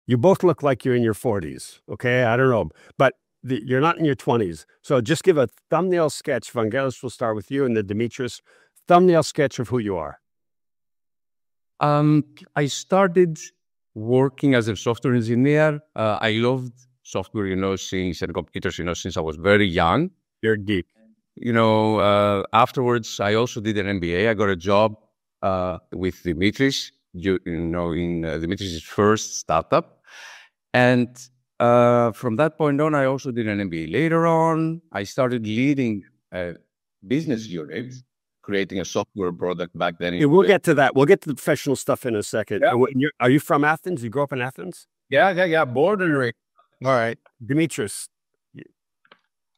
You both look like you're in your 40s. Okay, I don't know, but you're not in your 20s. So just give a thumbnail sketch. Vangelis, will start with you, and then Dimitris. Thumbnail sketch of who you are. I started working as a software engineer. I loved software, and computers, since I was very young. You're a geek. Afterwards, I also did an MBA. I got a job with Dimitris, in Dimitris' first startup. And from that point on, I also did an MBA. Later on, I started leading a business unit, creating a software product back then. Yeah, we'll get to that. We'll get to the professional stuff in a second. Yeah. Are you from Athens? You grew up in Athens? Yeah. Born and raised. All right. Dimitris.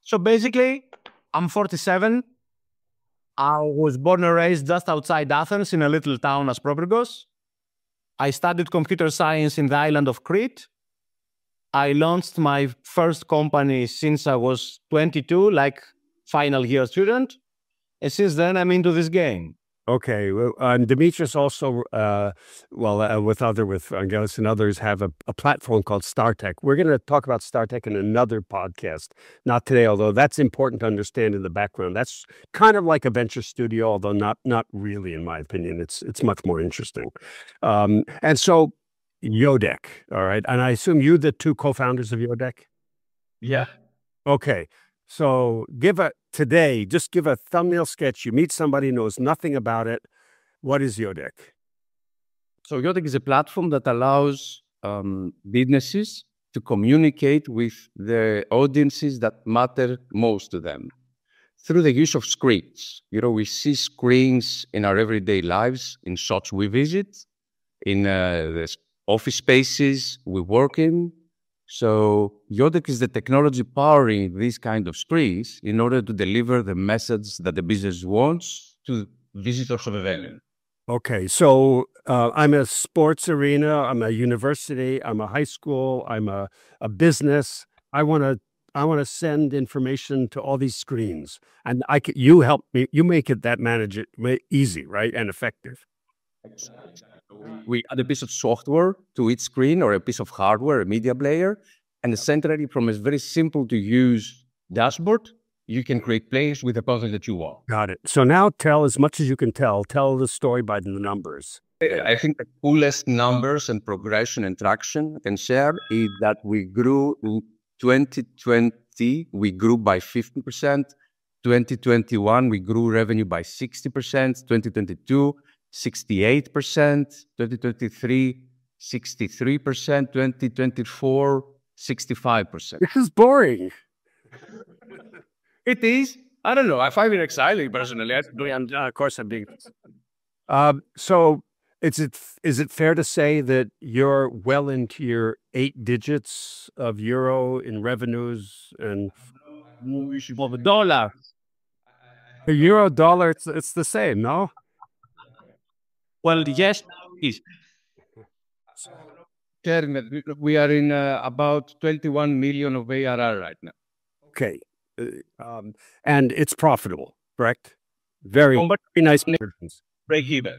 So basically, I'm 47. I was born and raised just outside Athens in a little town as Proprigos. I studied computer science in the island of Crete. I launched my first company since I was 22, like final year student. And since then, I'm into this game. Okay. Well, Dimitris also, with Vangelis and others, have a platform called StarTech. We're going to talk about StarTech in another podcast, not today, although that's important to understand in the background. That's kind of like a venture studio, although not really, in my opinion. It's much more interesting. And so, Yodeck, all right? And I assume you the two co-founders of Yodeck? Yeah. Okay. So just give a thumbnail sketch. You meet somebody who knows nothing about it. What is Yodeck? So Yodeck is a platform that allows businesses to communicate with the audiences that matter most to them through the use of screens. We see screens in our everyday lives, in shops we visit, in the office spaces we work in. So Yodeck is the technology powering these kind of screens in order to deliver the message that the business wants to visitors of the venue. Okay, so I'm a sports arena, I'm a university, I'm a high school, I'm a business. I want to send information to all these screens, and you help me. You make it manage it easy, right, and effective. We add a piece of software to each screen or a piece of hardware, a media player, and essentially from a very simple to use dashboard, you can create plays with the content that you want. Got it. So now tell as much as you can tell the story by the numbers. I think the coolest numbers and progression and traction I can share is that we grew in 2020, we grew by 50%. 2021, we grew revenue by 60%. 2022, 68%, 2023, 63%, 2024, 65%. This is boring. It is. I don't know. I find it exciting personally. Of course, I'm being. So, is it fair to say that you're well into your 8 digits of euro in revenues and Of a dollar? the euro dollar? It's the same, no? Well, yes, it is. We are in about 21 million of ARR right now. Okay. And it's profitable, correct? Very nice margins. Break even.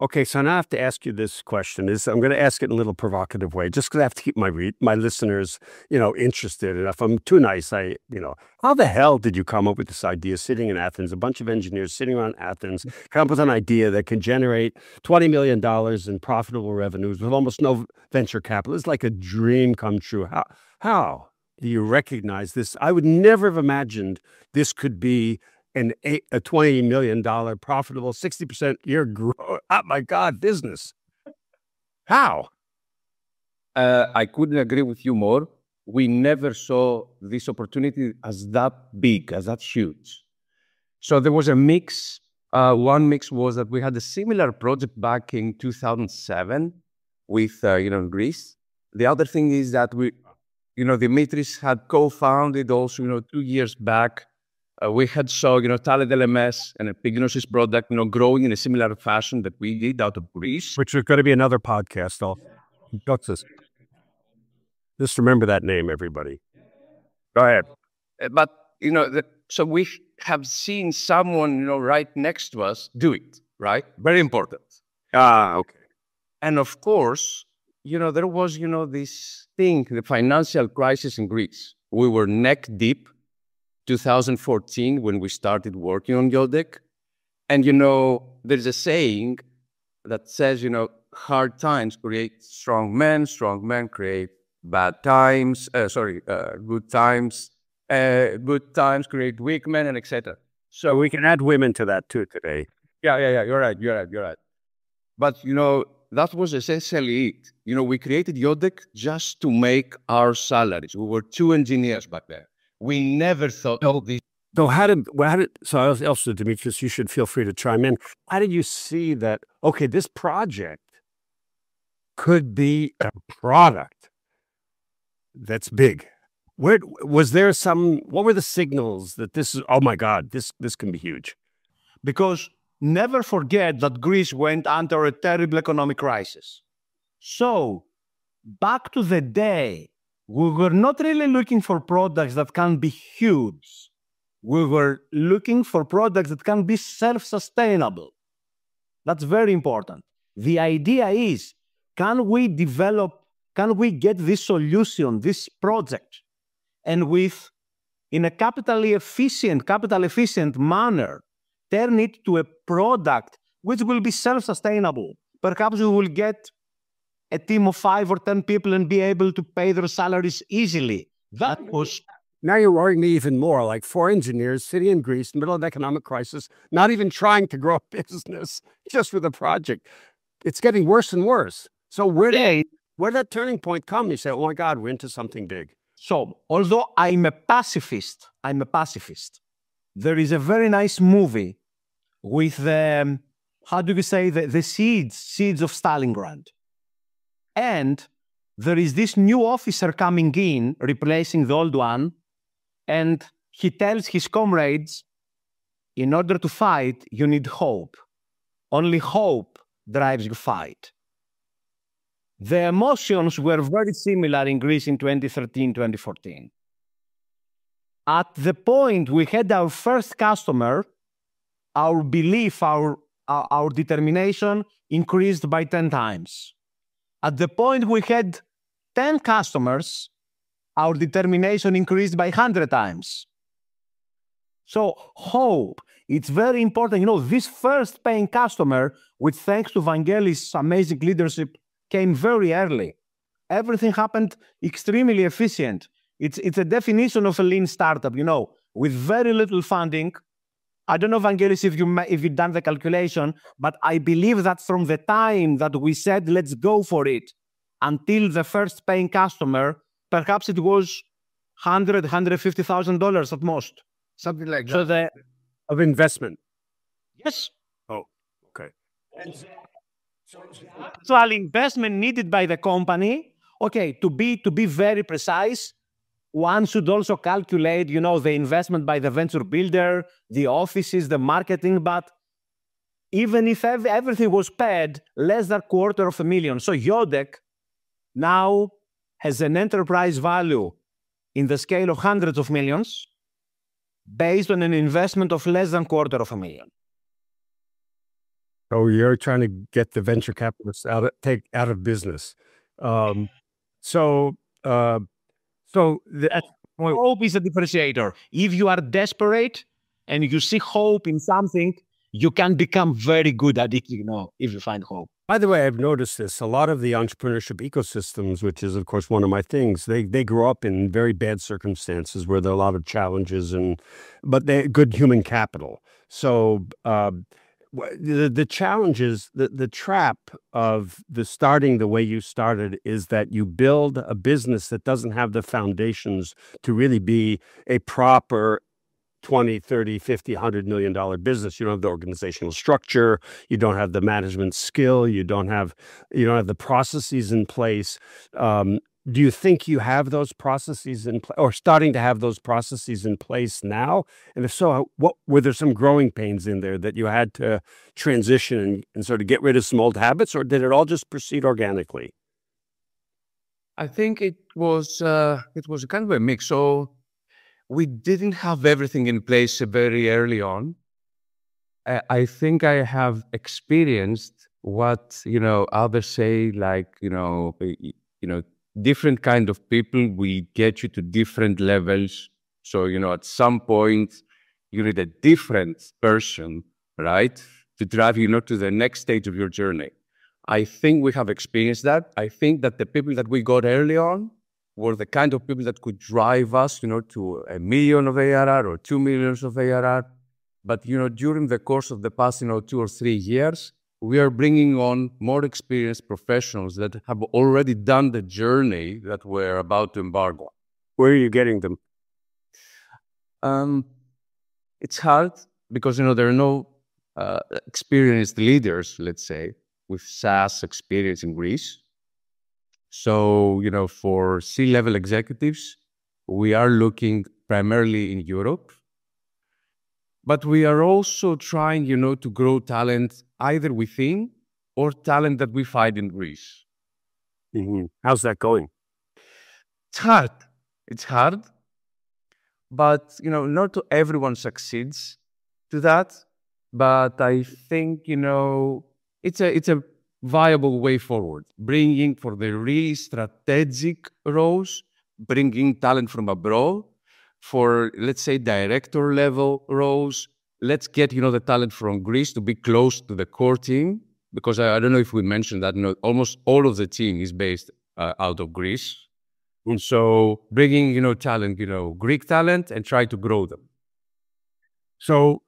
Okay, so now I have to ask you this question. I'm going to ask it in a little provocative way, just because I have to keep my listeners, interested. And if I'm too nice, how the hell did you come up with this idea sitting in Athens, a bunch of engineers sitting around Athens, come up with an idea that can generate $20 million in profitable revenues with almost no venture capital? It's like a dream come true. How do you recognize this? I would never have imagined this could be a $20 million profitable 60% year growth. Oh my God, business. How? I couldn't agree with you more. We never saw this opportunity as that big, as that huge. So there was a mix. One mix was that we had a similar project back in 2007 with, Greece. The other thing is that Dimitris had co-founded also, 2 years back. We had saw, Talent LMS and Epignosis product, growing in a similar fashion that we did out of Greece. Which is going to be another podcast. Just remember that name, everybody. Go ahead. But, so we have seen someone, right next to us do it, right? Very important. Okay. And of course, there was, this thing, the financial crisis in Greece. We were neck deep, 2014, when we started working on Yodeck. And, there's a saying that says, hard times create strong men create bad times, good times create weak men, and etc. So we can add women to that too today. Yeah, you're right. But, that was essentially it. We created Yodeck just to make our salaries. We were 2 engineers back then. We never thought, this. So also, Dimitris, you should feel free to chime in. How did you see that, okay, this project could be a product that's big? What were the signals that this is, oh my God, this can be huge? Because never forget that Greece went under a terrible economic crisis. So, back to the day, we were not really looking for products that can be huge. We were looking for products that can be self-sustainable. That's very important. The idea is, can we get this solution, this project, and in a capital efficient manner, turn it to a product which will be self-sustainable. Perhaps we will get a team of 5 or 10 people and be able to pay their salaries easily. Now you're worrying me even more, like 4 engineers sitting in Greece, middle of the economic crisis, not even trying to grow a business, just with a project. It's getting worse and worse. So where did that turning point come? You say, oh my God, we're into something big. So, although I'm a pacifist. There is a very nice movie with the seeds of Stalingrad. And there is this new officer coming in, replacing the old one, and he tells his comrades, in order to fight, you need hope. Only hope drives you fight. The emotions were very similar in Greece in 2013, 2014. At the point we had our first customer, our belief, our determination increased by 10 times. At the point we had 10 customers, our determination increased by 100 times. So hope, it's very important. This first paying customer, which thanks to Vangelis' amazing leadership, came very early. Everything happened extremely efficient. It's a definition of a lean startup, with very little funding. I don't know, Vangelis, if you've done the calculation, but I believe that from the time that we said, let's go for it, until the first paying customer, perhaps it was $150,000 at most. Something like that. So of investment. Yes. Oh, okay. Actual investment needed by the company. Okay, to be very precise, one should also calculate, the investment by the venture builder, the offices, the marketing, but even if everything was paid, less than $250,000. So Yodeck now has an enterprise value in the scale of hundreds of millions based on an investment of less than $250,000. So you're trying to get the venture capitalists out of business. Hope is a differentiator. If you are desperate and you see hope in something, you can become very good at it, if you find hope. By the way, I've noticed this. A lot of the entrepreneurship ecosystems, which is, of course, one of my things, they grow up in very bad circumstances where there are a lot of challenges, but they good human capital. So the challenge is, the trap of the starting the way you started is that you build a business that doesn't have the foundations to really be a proper 20, 30, 50, $100 million business. You don't have the organizational structure. You don't have the management skill. You don't have the processes in place. Do you think you have those processes in place, or starting to have those processes in place now? And if so, were there some growing pains in there that you had to transition and sort of get rid of some old habits, or did it all just proceed organically? I think it was kind of a mix. So we didn't have everything in place very early on. I think I have experienced what, others say, like, different kind of people will get you to different levels. So, at some point, you need a different person, right, to drive you, to the next stage of your journey. I think we have experienced that. I think that the people that we got early on were the kind of people that could drive us, to $1 million of ARR or 2 million of ARR. But, during the course of the past, 2 or 3 years, we are bringing on more experienced professionals that have already done the journey that we're about to embark on. Where are you getting them? It's hard because, there are no experienced leaders, let's say, with SaaS experience in Greece. So, for C-level executives, we are looking primarily in Europe. But we are also trying, to grow talent either within or talent that we find in Greece. Mm-hmm. How's that going? It's hard. It's hard. But, not everyone succeeds to that. But I think, it's a viable way forward. Bringing for the really strategic roles, bringing talent from abroad. For, let's say, director level roles, let's get, the talent from Greece to be close to the core team. Because I don't know if we mentioned that, almost all of the team is based out of Greece. And so bringing, talent, Greek talent, and try to grow them. So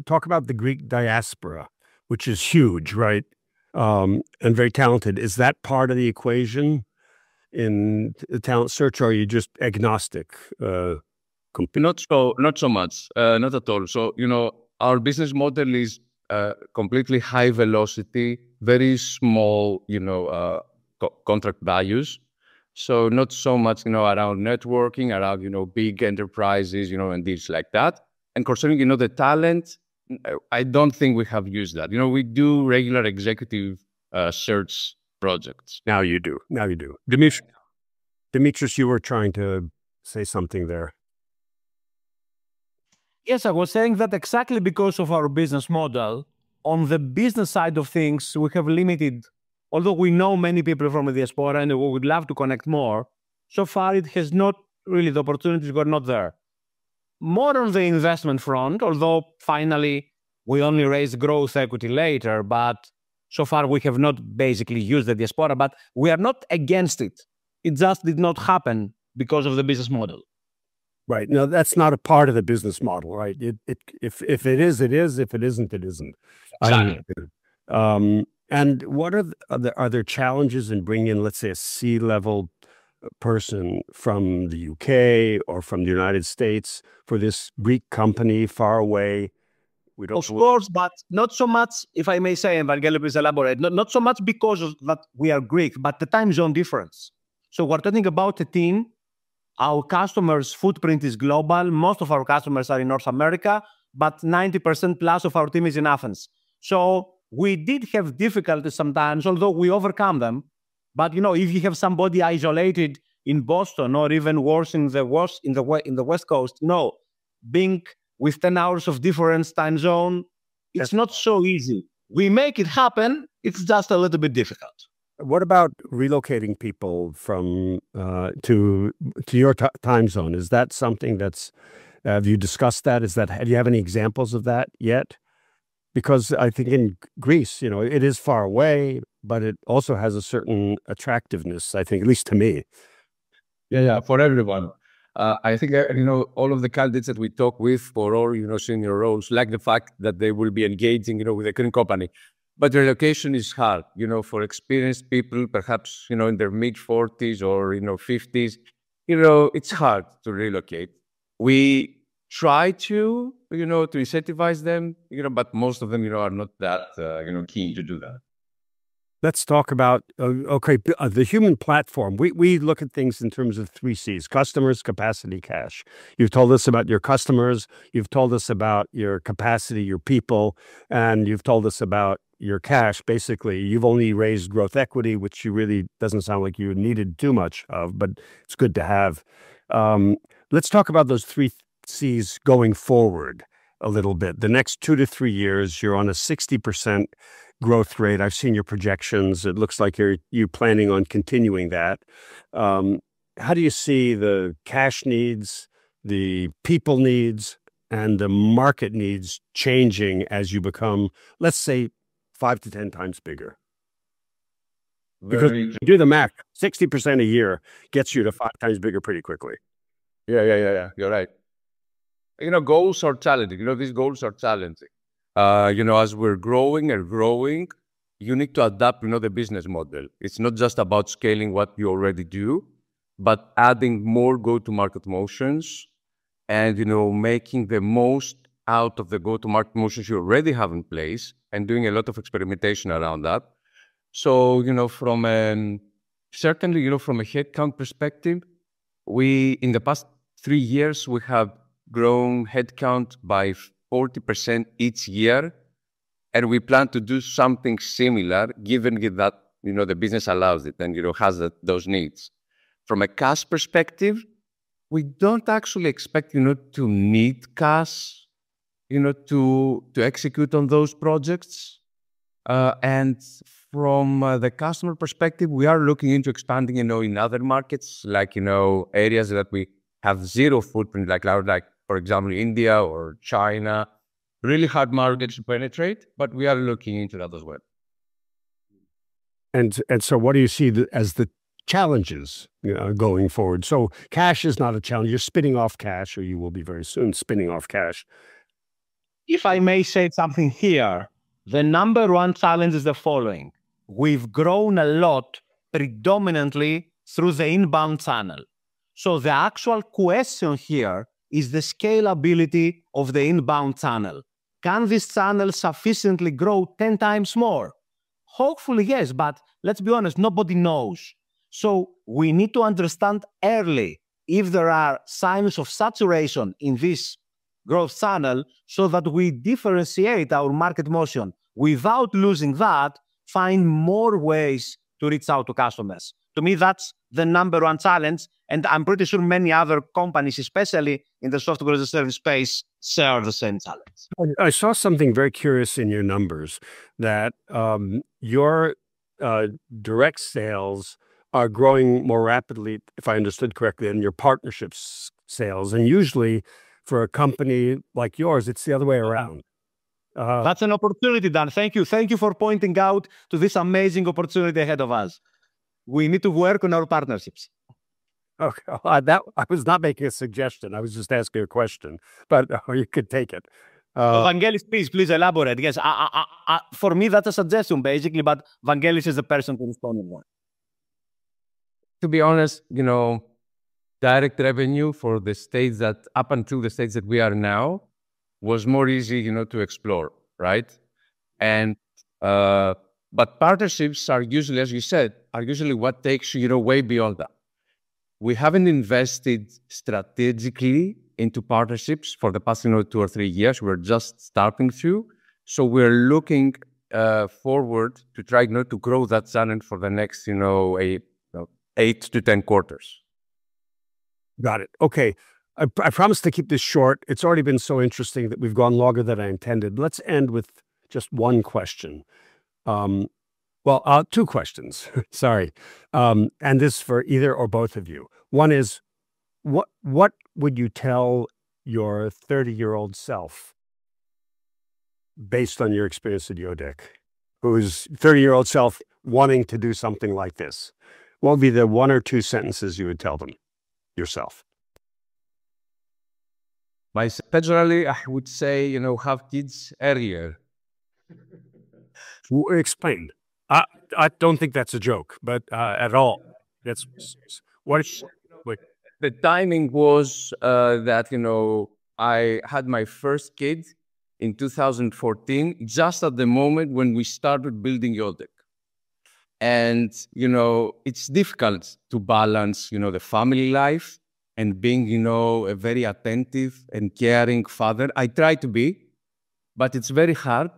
talk about the Greek diaspora, which is huge, right? And very talented. Is that part of the equation in the talent search, or are you just agnostic? Not so much, not at all. So, our business model is completely high velocity, very small, contract values. So not so much, around networking, around, big enterprises, and deals like that. And concerning, the talent, I don't think we have used that. We do regular executive search projects. Now you do. Dimitris, you were trying to say something there. Yes, I was saying that exactly because of our business model. On the business side of things, we have limited, although we know many people from the diaspora and we would love to connect more, so far it has not really, the opportunities were not there. More on the investment front, although finally we only raise growth equity later, but so far we have not basically used the diaspora, but we are not against it. It just did not happen because of the business model. Right. No, that's not a part of the business model, right? If it is, it is. If it isn't, it isn't. Exactly. And what are there challenges in bringing in, let's say, a C-level person from the UK or from the United States for this Greek company far away? Of course, but not so much, if I may say, and Vangelis, please elaborate, not so much because of that we are Greek, but the time zone difference. So we're talking about a team. Our customers' footprint is global. Most of our customers are in North America, but 90% plus of our team is in Athens. So we did have difficulties sometimes, although we overcome them. But if you have somebody isolated in Boston or even worse in the West Coast, being with 10 hours of difference time zone, it's not so easy. We make it happen. It's just a little bit difficult. What about relocating people from to your time zone? Is that something that's have you discussed that? Do you have any examples of that yet? Because I think in Greece, it is far away, but it also has a certain attractiveness, I think, at least to me. Yeah, for everyone. I think, all of the candidates that we talk with for all, senior roles, like the fact that they will be engaging, with a current company. But relocation is hard, for experienced people, perhaps, in their mid-40s or, 50s, it's hard to relocate. We try to incentivize them, but most of them, are not that, keen to do that. Let's talk about, the human platform. We look at things in terms of 3 C's: customers, capacity, cash. You've told us about your customers. You've told us about your capacity, your people, and you've told us about your cash. Basically, you've only raised growth equity, which you really doesn't sound like you needed too much of, but it's good to have. Let's talk about those 3 C's going forward. a little bit. The next 2 to 3 years, you're on a 60% growth rate. I've seen your projections. It looks like you're planning on continuing that. How do you see the cash needs, the people needs, and the market needs changing as you become, let's say, 5 to 10 times bigger? Because you do the math, 60% a year gets you to 5 times bigger pretty quickly. Yeah. You're right. Goals are challenging. These goals are challenging. As we're growing and growing, you need to adapt, the business model. It's not just about scaling what you already do, but adding more go-to-market motions and, making the most out of the go-to-market motions you already have in place and doing a lot of experimentation around that. So, certainly, from a headcount perspective, in the past 3 years, we have grown headcount by 40% each year. And we plan to do something similar, given that, the business allows it and, has those needs. From a cash perspective, we don't actually expect, to need cash, to execute on those projects. And from the customer perspective, we are looking into expanding, in other markets, like, areas that we have zero footprint, like, for example, India or China. Really hard markets to penetrate, but we are looking into that as well. And so what do you see as the challenges going forward? So cash is not a challenge. You're spinning off cash, or you will be very soon spinning off cash. If I may say something here, the number one challenge is the following. We've grown a lot predominantly through the inbound channel. So the actual question here is the scalability of the inbound channel. Can this channel sufficiently grow 10 times more? Hopefully, yes, but let's be honest, nobody knows. So we need to understand early if there are signs of saturation in this growth channel so that we differentiate our market motion. Without losing that, find more ways to reach out to customers. To me, that's the number one challenge. And I'm pretty sure many other companies, especially in the software as a service space, share the same challenge. I saw something very curious in your numbers, that your direct sales are growing more rapidly, if I understood correctly, than your partnerships sales. And usually for a company like yours, it's the other way around. That's an opportunity, Dan. Thank you. Thank you for pointing out to this amazing opportunity ahead of us. We need to work on our partnerships. Okay, I was not making a suggestion. I was just asking a question, but you could take it. Vangelis, please elaborate. Yes, for me, that's a suggestion, basically, but Vangelis is the person to respond in one. To be honest, direct revenue for the states that, up until the states that we are now, was more easy, to explore, right? And, but partnerships are usually, as you said, what takes you, way beyond that. We haven't invested strategically into partnerships for the past, 2 or 3 years. We're just starting through. So we're looking forward to try, to grow that channel for the next, 8 to 10 quarters. Got it. Okay. I promise to keep this short. It's already been so interesting that we've gone longer than I intended. Let's end with just one question. Well, 2 questions. Sorry. And this for either or both of you. One is, what would you tell your 30-year-old self based on your experience at Yodeck, who's 30-year-old self wanting to do something like this? What would be the 1 or 2 sentences you would tell them yourself? Personally, I would say, have kids earlier. Explain. I don't think that's a joke, but at all. That's what. Wait. The timing was that, I had my first kid in 2014, just at the moment when we started building Yodeck. And, it's difficult to balance, the family life and being, a very attentive and caring father. I try to be, but it's very hard,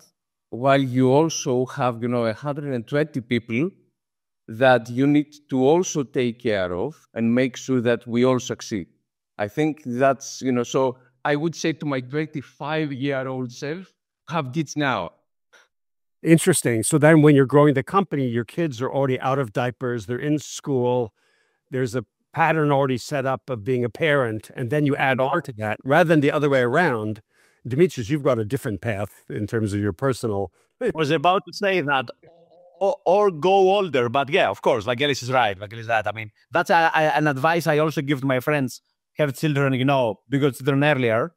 while you also have, 120 people that you need to also take care of and make sure that we all succeed. I think that's, so I would say to my 25-year-old self, have kids now. Interesting. So then when you're growing the company, your kids are already out of diapers, they're in school, there's a pattern already set up of being a parent, and then you add on to that, rather than the other way around. Dimitris, you've got a different path in terms of your personal. I was about to say that, or go older, but yeah, of course, Vangelis is right. Vangelis is right. I mean, that's an advice I also give to my friends, have children, because children earlier.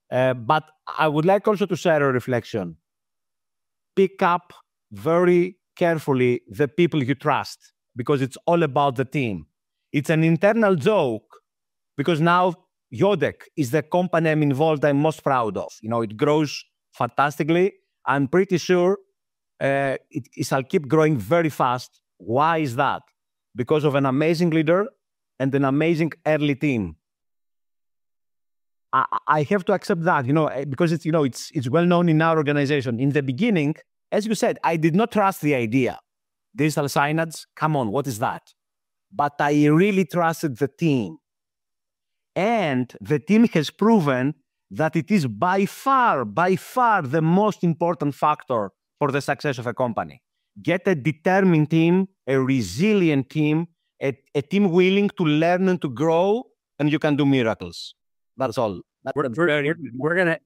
But I would like also to share a reflection. Pick up very carefully the people you trust, because it's all about the team. It's an internal joke, because now Yodeck is the company I'm involved, I'm most proud of. It grows fantastically. I'm pretty sure it shall keep growing very fast. Why is that? Because of an amazing leader and an amazing early team. I have to accept that, because it's well known in our organization. In the beginning, as you said, I did not trust the idea. Digital signage, come on, what is that? But I really trusted the team. And the team has proven that it is by far the most important factor for the success of a company. Get a determined team, a resilient team, a team willing to learn and to grow, and you can do miracles. That's all. We're gonna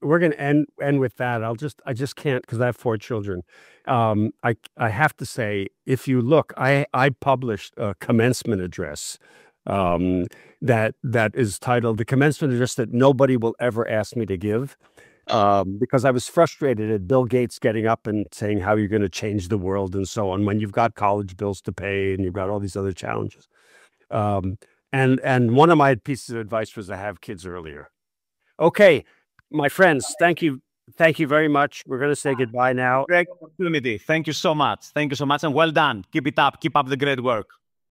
end with that. I just can't, because I have 4 children. I have to say, if you look, I published a commencement address that is titled "The Commencement Address That Nobody Will Ever Ask Me to Give," because I was frustrated at Bill Gates getting up and saying how you're going to change the world and so on, when you've got college bills to pay and you've got all these other challenges. And one of my pieces of advice was to have kids earlier. Okay, my friends, thank you very much. We're going to say goodbye now. Great opportunity. Thank you so much. Thank you so much, and well done. Keep it up. Keep up the great work.